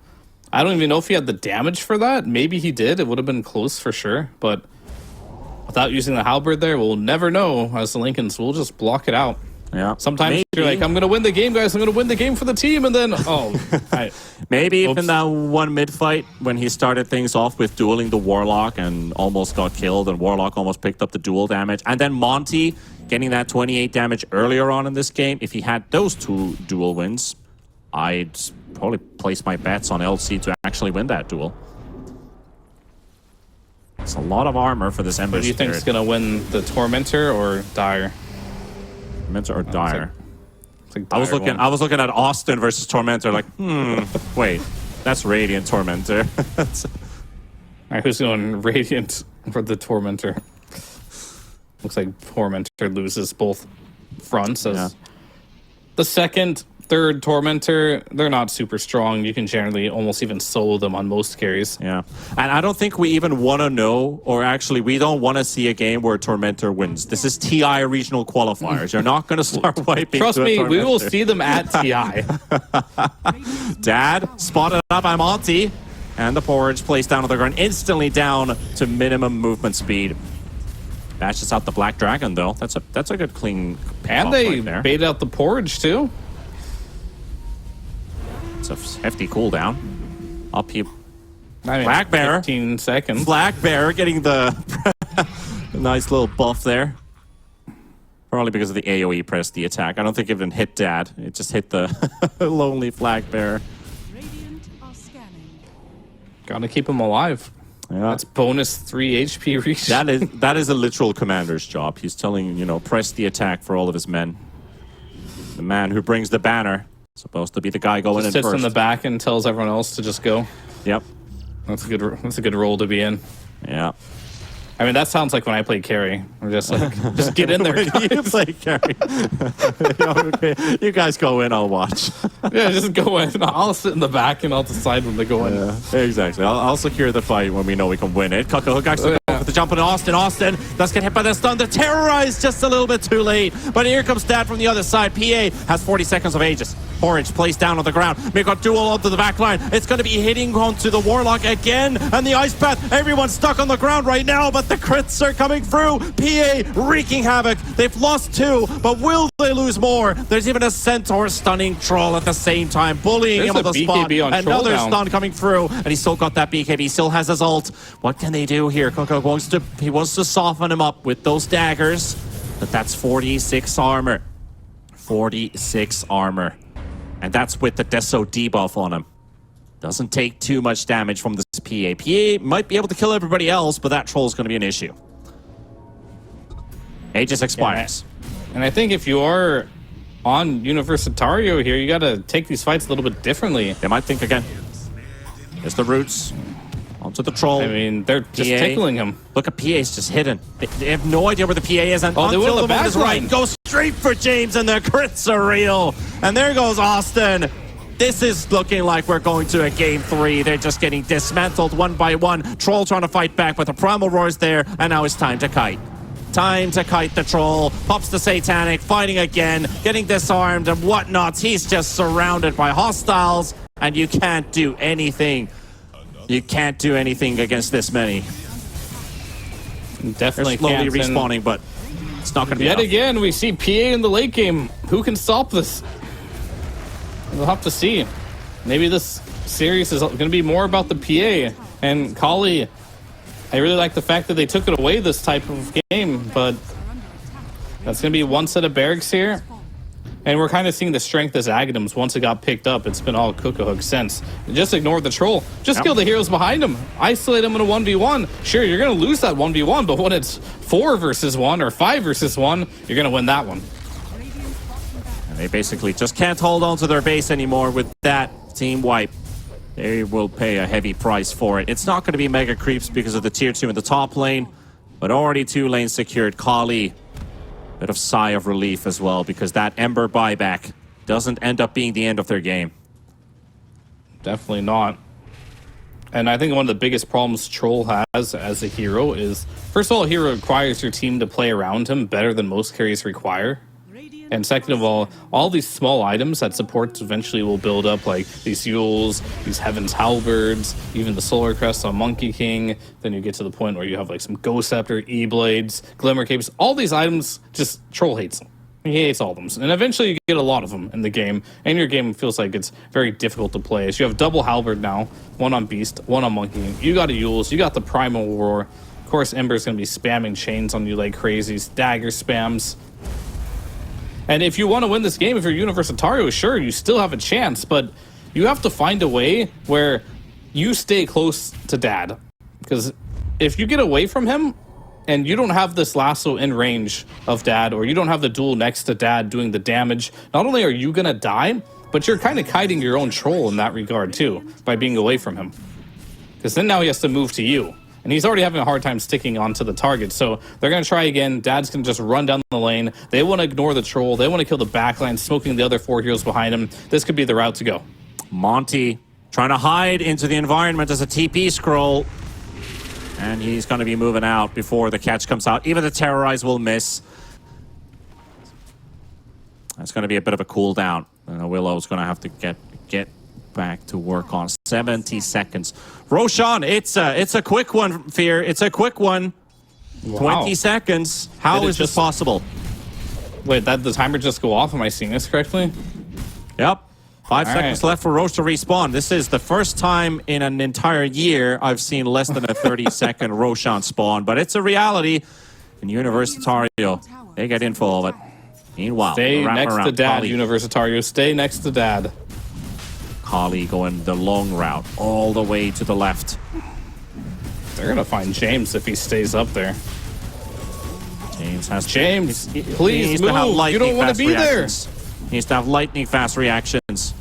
I don't even know if he had the damage for that. Maybe he did. It would have been close for sure. But without using the halberd there, we'll never know. As the Lincolns, we'll just block it out. Yeah. Sometimes you're like, I'm going to win the game, guys. I'm going to win the game for the team. And then, Maybe in that one mid fight when he started things off with dueling the Warlock and almost got killed, and Warlock almost picked up the duel damage. And then Monty getting that 28 damage earlier on in this game. If he had those 2 duel wins, I'd probably place my bets on LC to actually win that duel. It's a lot of armor for this Ember Who do you think is Spirit. going to win, the Tormentor or Dire? Tormentor or Dire? It's like I was Dire looking. won. I was looking at Austin versus Tormentor. Like, wait, that's Radiant Tormentor. All right, who's going Radiant for the Tormentor? Looks like Tormentor loses both fronts. As Yeah. the second, third Tormentor, they're not super strong. You can generally almost even solo them on most carries. Yeah, and I don't think we even want to know, or actually, we don't want to see a game where Tormentor wins. This is TI regional qualifiers. You're not going to start wiping. Trust to a me, we will Tormentor. see them at TI. Dad spotted up. I'm Auntie, and the porridge placed down on the ground, instantly down to minimum movement speed. Bashes out the Black Dragon though. That's a good clean. And pop they right there. bait out the porridge too. It's a hefty cooldown. Up he. I mean, Black Bear. 15 seconds. Black Bear getting the nice little buff there. Probably because of the AoE press, the attack. I don't think it even hit Dad. It just hit the lonely Black Bear. Radiant are scanning. Gotta keep him alive. Yeah. That's bonus 3 HP reach. That is a literal commander's job. He's telling, press the attack for all of his men. The man who brings the banner is supposed to be the guy going in sits first. in the back and tells everyone else to just go. Yep. That's a good role to be in. Yeah. I mean, that sounds like when I play carry. I'm just like, just get in there. You play carry. Okay. You guys go in, I'll watch. Yeah, just go in. I'll sit in the back and I'll decide when they go in. Yeah, exactly. I'll secure the fight when we know we can win it. Hook actually going for the jump on Austin. Austin does get hit by the stun. They're terrorized just a little bit too late. But here comes Dad from the other side. PA has 40 seconds of Aegis. Porridge placed down on the ground. Make a duel onto the back line. It's going to be hitting onto the Warlock again. And the Ice Path. Everyone's stuck on the ground right now, but the crits are coming through. PA wreaking havoc. They've lost 2, but will they lose more? There's even a Centaur stunning Troll at the same time, bullying There's him on a the spot. BKB on Troll Another now. stun coming through, and he's still got that BKB. Still has his ult. What can they do here? Coco wants to soften him up with those daggers, but that's 46 armor. 46 armor. And that's with the Deso debuff on him. Doesn't take too much damage from this PA. PA might be able to kill everybody else, but that troll is going to be an issue. Aegis expires. And I think if you are on Universitario here, you got to take these fights a little bit differently. They might think again. There's the roots. Onto the troll. I mean, they're just PA. tickling him. Look at PA's just hidden. They have no idea where the PA is. And Oh, they went until on the the moment is back right, line. go straight for James, and the crits are real. And there goes Austin. This is looking like we're going to a game 3. They're just getting dismantled one by one. Troll trying to fight back, but the Primal Roar's there, and now it's time to kite. Time to kite the troll. Pops the Satanic, fighting again, getting disarmed and whatnot. He's just surrounded by hostiles, and you can't do anything. You can't do anything against this many. They're Definitely slowly can't. And respawning, but it's not going to be yet enough. again, we see PA in the late game. Who can stop this? We'll have to see. Maybe this series is going to be more about the PA and Qhali. I really like the fact that they took it away this type of game, but that's going to be one set of barracks here. And we're kind of seeing the strength as Agadams. Once it got picked up, it's been all Cook since. Just ignore the troll. Just kill the heroes behind him. Isolate them in a 1v1. Sure, you're going to lose that 1v1, but when it's 4 versus 1 or 5 versus 1, you're going to win that one. And they basically just can't hold on to their base anymore with that team wipe. They will pay a heavy price for it. It's not going to be mega creeps because of the tier 2 in the top lane, but already 2 lanes secured. Qhali, bit of sigh of relief as well, because that Ember buyback doesn't end up being the end of their game. Definitely not. And I think one of the biggest problems Troll has as a hero is, first of all, he requires your team to play around him better than most carries require. And second of all these small items that supports eventually will build up, like these Yules, these Heaven's Halberds, even the Solar Crest on Monkey King. Then you get to the point where you have like some Ghost Scepter, E-Blades, Glimmer Capes. All these items, just Troll hates them. He hates all of them. And eventually you get a lot of them in the game. And your game feels like it's very difficult to play. So you have double Halberd now, one on Beast, one on Monkey King. You got a Yules, you got the Primal Roar. Of course, Ember's going to be spamming chains on you like crazies, dagger spams. And if you want to win this game, if you're Universitario, sure, you still have a chance, but you have to find a way where you stay close to Dad. Because if you get away from him and you don't have this lasso in range of Dad, or you don't have the duel next to Dad doing the damage, not only are you going to die, but you're kind of kiting your own troll in that regard too, by being away from him. Because then now he has to move to you. And he's already having a hard time sticking onto the target. So they're going to try again. Dad's going to just run down the lane. They want to ignore the troll. They want to kill the backline, smoking the other 4 heroes behind him. This could be the route to go. Monty trying to hide into the environment as a TP scroll. And he's going to be moving out before the catch comes out. Even the Terrorize will miss. That's going to be a bit of a cooldown. Willow's going to have to get back to work on 70 seconds. Roshan, it's a quick one, Fear. It's a quick one. Wow. 20 seconds. How is this possible? Wait, the timer just go off? Am I seeing this correctly? Yep. 5 seconds left for Roche to respawn. This is the first time in an entire year I've seen less than a 30-second Roshan spawn, but it's a reality. In Universitario, they get info of it. Meanwhile, stay next to Dad, Qhali. Universitario. Stay next to Dad. Qhali going the long route all the way to the left. They're going to find James if he stays up there. James has James, he please needs move. to have You don't want to fast be reactions. He needs to have lightning fast reactions.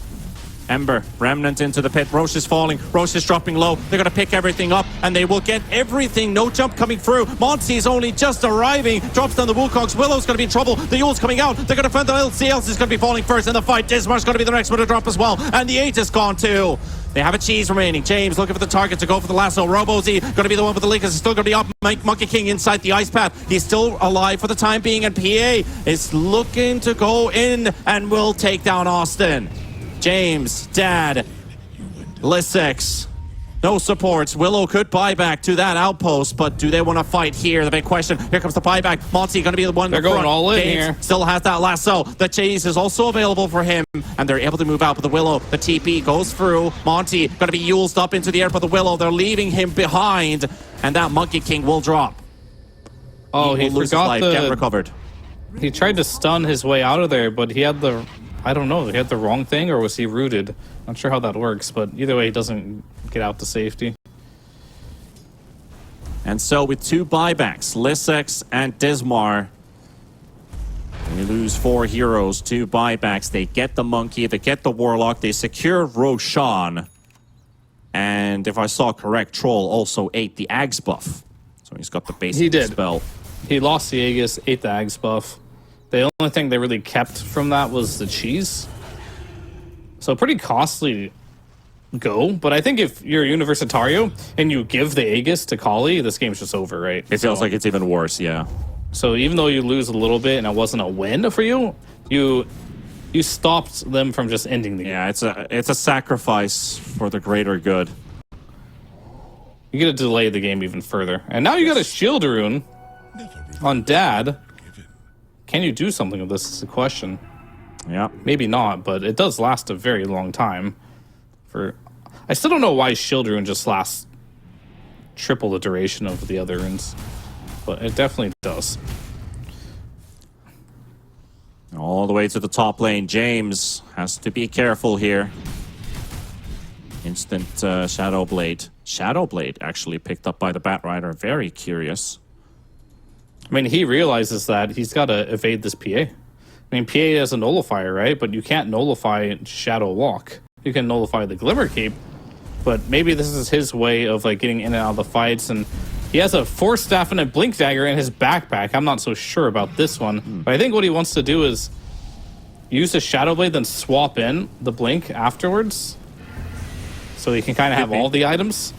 Ember, Remnant into the pit. Roche is falling. Roche is dropping low. They're going to pick everything up, and they will get everything. No jump coming through. Monty is only just arriving. Drops down the Wukongs. Willow's going to be in trouble. The Yule's coming out. They're going to find the LC. Else is going to be falling first in the fight. Dismar's going to be the next one to drop as well. And the 8 is gone too. They have a cheese remaining. James looking for the target to go for the lasso. Robo-Z going to be the one with the link. Is still going to be up. Monkey King inside the ice path. He's still alive for the time being, and PA is looking to go in and will take down Austin. James, Dad, Lissex, no supports. Willow could buy back to that outpost, but do they want to fight here? The big question. Here comes the buyback. Monty going to be the one. They're going all in here. Still has that lasso. The chase is also available for him, and they're able to move out with the Willow. The TP goes through. Monty going to be used up into the air by the Willow. They're leaving him behind, and that Monkey King will drop. Oh, he forgot get recovered. He tried to stun his way out of there, but he had the... I don't know. He had the wrong thing, or was he rooted? Not sure how that works, but either way, he doesn't get out to safety. And so with 2 buybacks, Lissex and Dismar, they lose 4 heroes, 2 buybacks. They get the Monkey, they get the Warlock, they secure Roshan. And if I saw correct, Troll also ate the Ags buff. So he's got the basic spell. He lost the Aegis, ate the Ags buff. The only thing they really kept from that was the cheese. So pretty costly go. But I think if you're Universitario and you give the Aegis to Qhali, this game's just over, right? It feels like it's even worse, yeah. So even though you lose a little bit and it wasn't a win for you, you stopped them from just ending the game. Yeah, it's a sacrifice for the greater good. You get to delay the game even further. And now you got a shield rune on Dad. Can you do something with this is the question. Yeah. Maybe not, but it does last a very long time. I still don't know why shield rune just lasts triple the duration of the other runes, but it definitely does. All the way to the top lane. James has to be careful here. Instant Shadow Blade. Shadow Blade actually picked up by the Batrider. Very curious. I mean, he realizes that he's got to evade this PA. I mean, PA is a nullifier, right? But you can't nullify Shadow Walk. You can nullify the Glimmer Cape, but maybe this is his way of like getting in and out of the fights. And he has a Force Staff and a Blink Dagger in his backpack. I'm not so sure about this one, but I think what he wants to do is use a Shadow Blade, then swap in the Blink afterwards, so he can kind of have all the items.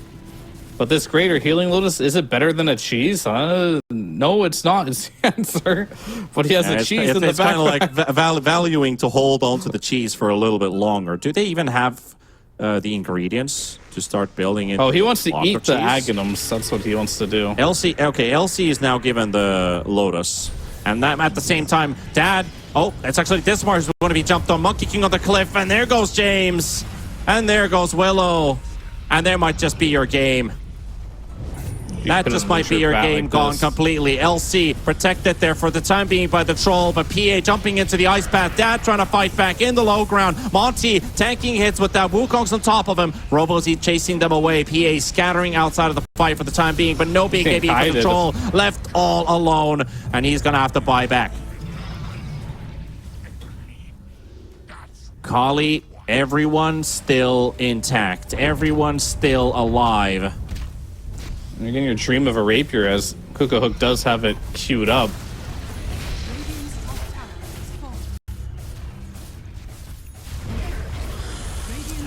But this Greater Healing Lotus, is it better than a cheese? No, it's not, is the answer. But he has a cheese in the backpack. It's kind of like valuing to hold on to the cheese for a little bit longer. Do they even have the ingredients to start building it? Oh, he wants to eat the Aghanims. That's what he wants to do. LC is now given the Lotus. And that, at the same time, Dad... Oh, it's actually Dismar who's going to be jumped on. Monkey King on the cliff. And there goes James. And there goes Willow. And there might just be your game. That just might be your game gone completely. LC protected there for the time being by the troll, but PA jumping into the ice path. Dad trying to fight back in the low ground. Monty tanking hits with that. Wukong's on top of him. Robozy chasing them away. PA scattering outside of the fight for the time being, but no BKB for the troll. Left all alone, and he's gonna have to buy back. Qhali, everyone still intact. Everyone still alive. You're getting your dream of a rapier, as Kukahook does have it queued up.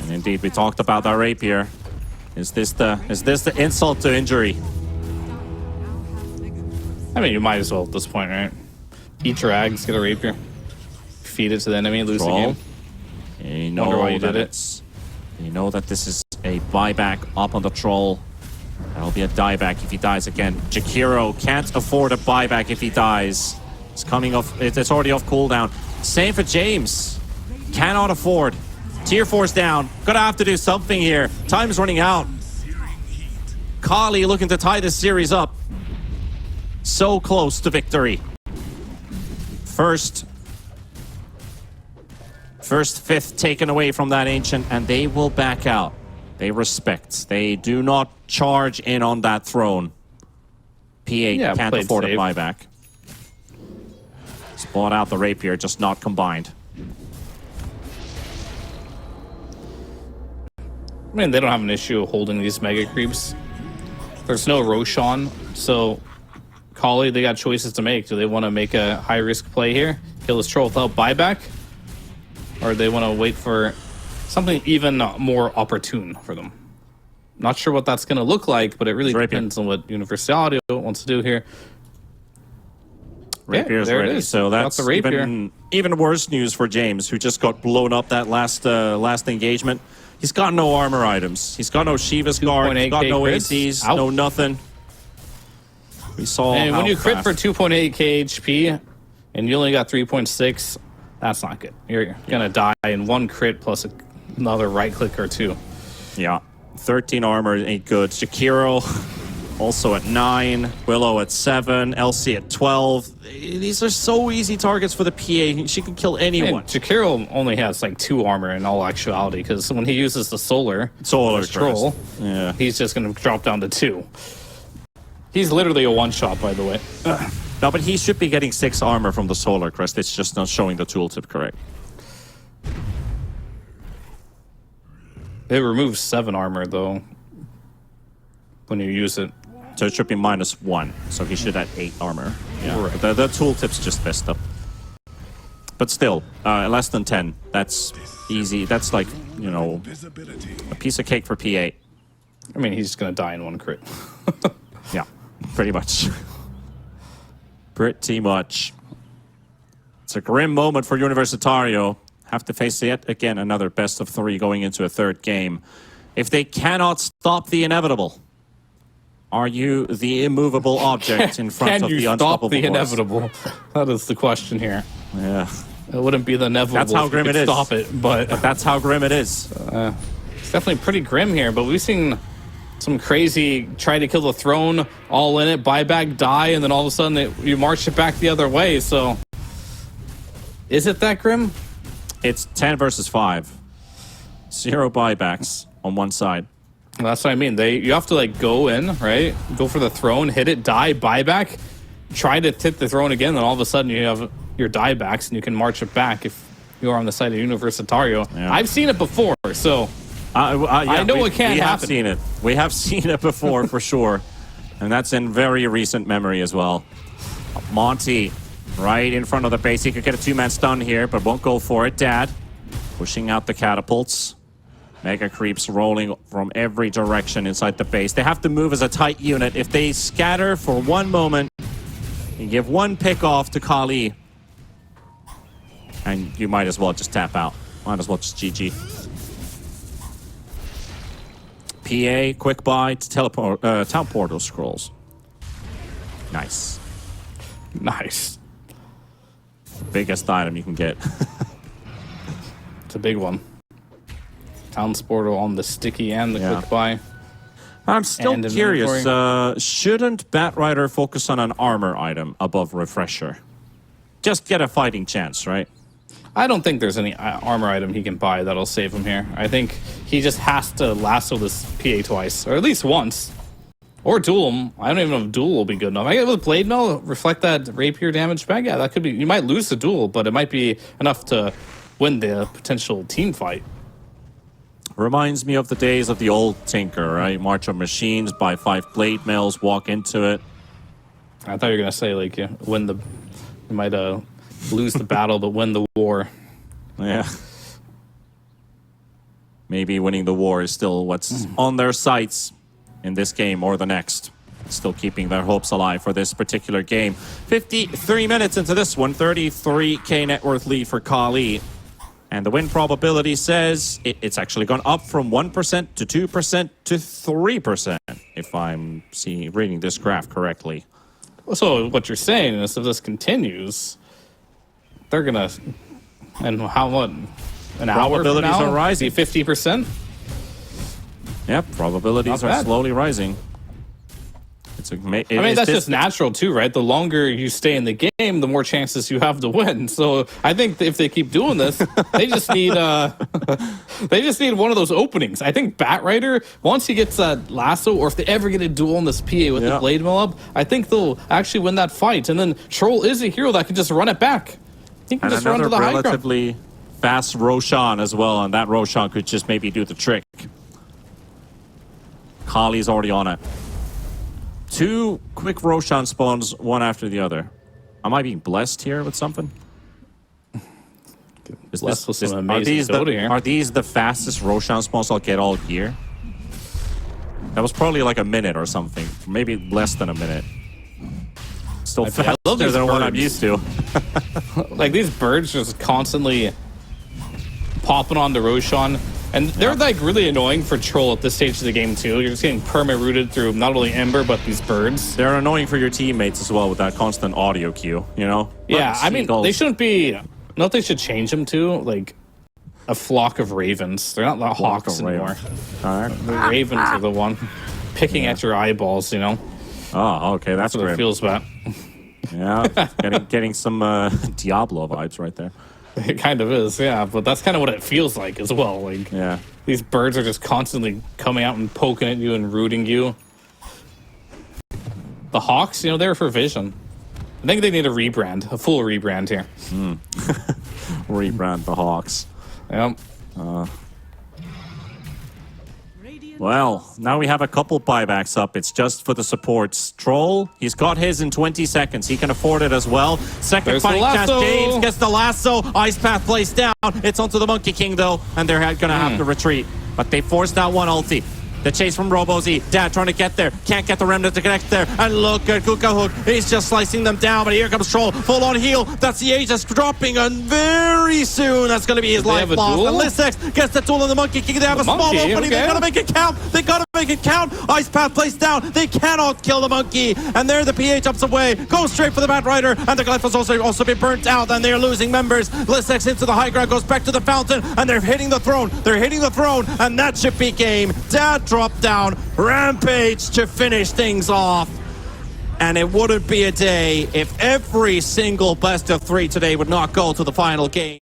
And indeed, we talked about that rapier. Is this the insult to injury? I mean, you might as well at this point, right? Eat drags, get a rapier, feed it to the enemy, lose the game. You know Wonder why you did it. You know that this is a buyback up on the troll. That'll be a dieback if he dies again. Jakiro can't afford a buyback if he dies. It's coming off. It's already off cooldown. Same for James. Cannot afford. Tier 4's down. Gonna have to do something here. Time's running out. Qhali looking to tie this series up. So close to victory. First fifth taken away from that Ancient, and they will back out. They respect. They do not charge in on that throne. P8 can't afford a buyback. Spawn out the rapier, just not combined. I mean, they don't have an issue holding these mega creeps. There's no Roshan, so Qhali, they got choices to make. Do they want to make a high-risk play here? Kill this troll without buyback? Or do they want to wait for something even more opportune for them? Not sure what that's going to look like, but it really depends on what Universitario wants to do here. Rapier's ready. It is. So that's even worse news for James, who just got blown up that last engagement. He's got no armor items. He's got no Shiva's guard. He's got no ACs, no nothing. We saw. And when you crit for 2.8k HP and you only got 3.6, that's not good. You're gonna die in one crit plus another right click or two. Yeah, 13 armor ain't good. Jakiro also at 9, Willow at 7, LC at 12. These are so easy targets for the PA. She can kill anyone. Jakiro only has like 2 armor in all actuality, because when he uses the solar troll, he's just gonna drop down to 2. He's literally a one-shot, by the way. No, but he should be getting 6 armor from the solar crest. It's just not showing the tooltip correct. It removes 7 armor, though, when you use it. So it should be -1. So he should have 8 armor. Yeah, right. The tooltip's just messed up. But still, less than 10. That's easy. That's like, you know, a piece of cake for P8. I mean, he's going to die in one crit. Yeah, pretty much. Pretty much. It's a grim moment for Universitario. Have to face yet again another best of 3 going into a 3rd game. If they cannot stop the inevitable, are you the immovable object in front of the unstoppable? Can you stop the inevitable? That is the question here. Yeah. It wouldn't be the inevitable. That's how grim it is. Stop it, but that's how grim it is. It's definitely pretty grim here, but we've seen some crazy try to kill the throne, all in it, buyback, die, and then all of a sudden you march it back the other way. So, is it that grim? It's 10 versus 5. 0 buybacks on one side. Well, that's what I mean. You have to like go in, right? Go for the throne, hit it, die, buyback, try to hit the throne again, then all of a sudden you have your diebacks and you can march it back if you are on the side of Universitario. Yeah. I've seen it before, so I know it can't happen. We have seen it. We have seen it before for sure. And that's in very recent memory as well. Monty right in front of the base. He could get a 2-man stun here, but won't go for it. Dad pushing out the catapults. Mega creeps rolling from every direction inside the base. They have to move as a tight unit. If they scatter for one moment, you give one pick off to Qhali, and you might as well just tap out. Might as well just GG. PA, quick buy to teleport, town portal scrolls. Nice. Nice. Biggest item you can get. It's a big one. Town's portal on the sticky and the quick buy. I'm still And curious. inventory. Shouldn't Batrider focus on an armor item above Refresher? Just get a fighting chance, right? I don't think there's any armor item he can buy that'll save him here. I think he just has to lasso this PA twice, or at least once. Or duel him. I don't even know if duel will be good enough. I get with Blade Mail, reflect that rapier damage back. Yeah, that could be. You might lose the duel, but it might be enough to win the potential team fight. Reminds me of the days of the old Tinker, right? March on machines, buy 5 blade mails, walk into it. I thought you were gonna say like you might lose the battle but win the war. Yeah. Maybe winning the war is still what's on their sights in this game or the next. Still keeping their hopes alive for this particular game. 53 minutes into this one, 33k net worth lead for Qhali. And the win probability says it's actually gone up from 1% to 2% to 3%, if I'm reading this graph correctly. So what you're saying is if this continues, they're gonna and how what an hour from Probabilities now, are rising. 50%. Yep, probabilities Not are bad. slowly rising. It's I mean, that's just natural too, right? The longer you stay in the game, the more chances you have to win. So I think if they keep doing this, they just need they just need one of those openings. I think Batrider, once he gets that lasso, or if they ever get a duel in this PA with the blade mill up, I think they'll actually win that fight. And then Troll is a hero that can just run it back. He can And just run to another the high ground. relatively fast Roshan as well, and that Roshan could just maybe do the trick. Qhali's already on it. 2 quick Roshan spawns, one after the other. Am I being blessed here with something? Blessed with some amazing Dota here. Are these the fastest Roshan spawns I'll get all year? That was probably like a minute or something. Maybe less than a minute. Still I faster love these than what I'm birds. used to. Like these birds just constantly popping on the Roshan. And they're like really annoying for Troll at this stage of the game too. You're just getting perma-rooted through not only Ember, but these birds. They're annoying for your teammates as well with that constant audio cue, you know? Yeah, I mean, Seagulls. they shouldn't be... No, what they should change them to? Like, a flock of ravens. They're not the hawks of anymore. All right. The ravens are the one picking at your eyeballs, you know? Oh, okay, that's That's what it great. feels about. Yeah, getting some Diablo vibes right there. It kind of is, yeah. But that's kind of what it feels like as well. Like, Yeah. these birds are just constantly coming out and poking at you and rooting you. The hawks, you know, they're for vision. I think they need a rebrand, a full rebrand here. Rebrand the Hawks. Yep. Radiant Well, now we have a couple buybacks up. It's just for the supports. Troll, he's got his in 20 seconds. He can afford it as well. Second There's the fighting chance. lasso. James gets the lasso. Ice Path plays down. It's onto the Monkey King, though, and they're going to have to retreat. But they forced that one ulti. The chase from Robo-Z. Dad trying to get there. Can't get the Remnant to connect there. And look at Kuka Hook. He's just slicing them down. But here comes Troll. Full on heal. That's the Aegis dropping. And very soon, that's going to be his They life have a lost. duel? And Lissex gets the tool on the Monkey King. They have a small Monkey, opening. okay. They got to make it count. They got to make it count. Ice Path placed down. They cannot kill the Monkey. And there the PA jumps away. Goes straight for the Batrider. And the Glyph has also been burnt out. And they're losing members. Lissex into the high ground. Goes back to the fountain. And they're hitting the throne. They're hitting the throne. And that should be game. Dad dropped down. Rampage to finish things off. And it wouldn't be a day if every single best of 3 today would not go to the final game.